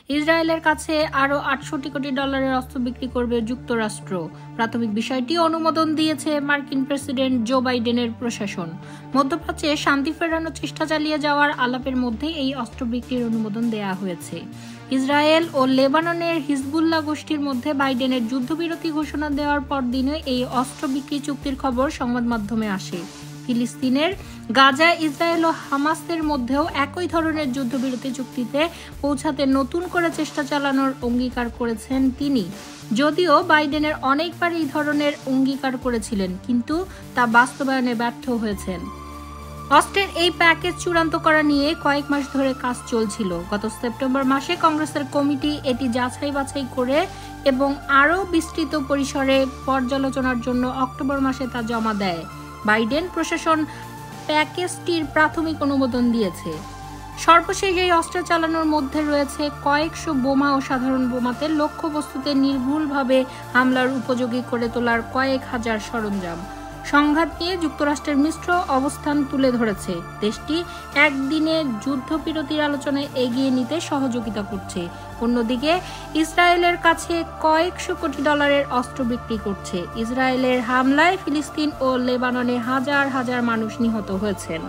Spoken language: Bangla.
ইসরায়েলের কাছে আরও $৬৮ কোটি অস্ত্র বিক্রি করবে যুক্তরাষ্ট্র। প্রাথমিক বিষয়টি অনুমোদন দিয়েছে মার্কিন প্রেসিডেন্ট জো বাইডেনের প্রশাসন। মধ্যপ্রাচ্যে শান্তি ফেরানোর চেষ্টা চালিয়ে যাওয়ার আলাপের মধ্যে এই অস্ত্র বিক্রির অনুমোদন দেয়া হয়েছে। ইসরায়েল ও লেবাননের হিজবুল্লাহ গোষ্ঠীর মধ্যে বাইডেনের যুদ্ধবিরতি ঘোষণা দেওয়ার পরদিনে এই অস্ত্র বিক্রি চুক্তির খবর সংবাদ মাধ্যমে আসে। ফিলিস্তিনের গাজা, ইসরায়েল ও হামাসের মধ্যেও একই ধরনের যুদ্ধবিরতি চুক্তিতে পৌঁছাতে নতুন করে চেষ্টা চালানোর অঙ্গীকার করেছেন তিনি। যদিও বাইডেনের অনেকবার এই ধরনের অঙ্গীকার করেছিলেন, কিন্তু তা বাস্তবায়নে ব্যর্থ হয়েছেন। অস্ত্রের এই প্যাকেজ চূড়ান্ত করা নিয়ে কয়েক মাস ধরে কাজ চলছিল। গত সেপ্টেম্বর মাসে কংগ্রেসের কমিটি এটি যাচাই বাছাই করে এবং আরও বিস্তৃত পরিসরে পর্যালোচনার জন্য অক্টোবর মাসে তা জমা দেয়। বাইডেন প্রশাসন প্যাকেজটির প্রাথমিক অনুমোদন দিয়েছে। সর্বশেষ এই অস্ত্র চালানোর মধ্যে রয়েছে কয়েকশো বোমা ও সাধারণ বোমাতে লক্ষ্যবস্তুতে নির্ভুলভাবে হামলার উপযোগী করে তোলার কয়েক হাজার সরঞ্জাম। সংঘাত নিয়ে যুক্তরাষ্ট্রের মিশ্র অবস্থান তুলে ধরেছে। দেশটি একদিনে যুদ্ধবিরতির আলোচনায় এগিয়ে নিতে সহযোগিতা করছে, অন্যদিকে ইসরায়েলের কাছে কয়েকশো কোটি ডলারের অস্ত্র বিক্রি করছে। ইসরায়েলের হামলায় ফিলিস্তিন ও লেবাননে হাজার হাজার মানুষ নিহত হয়েছেন।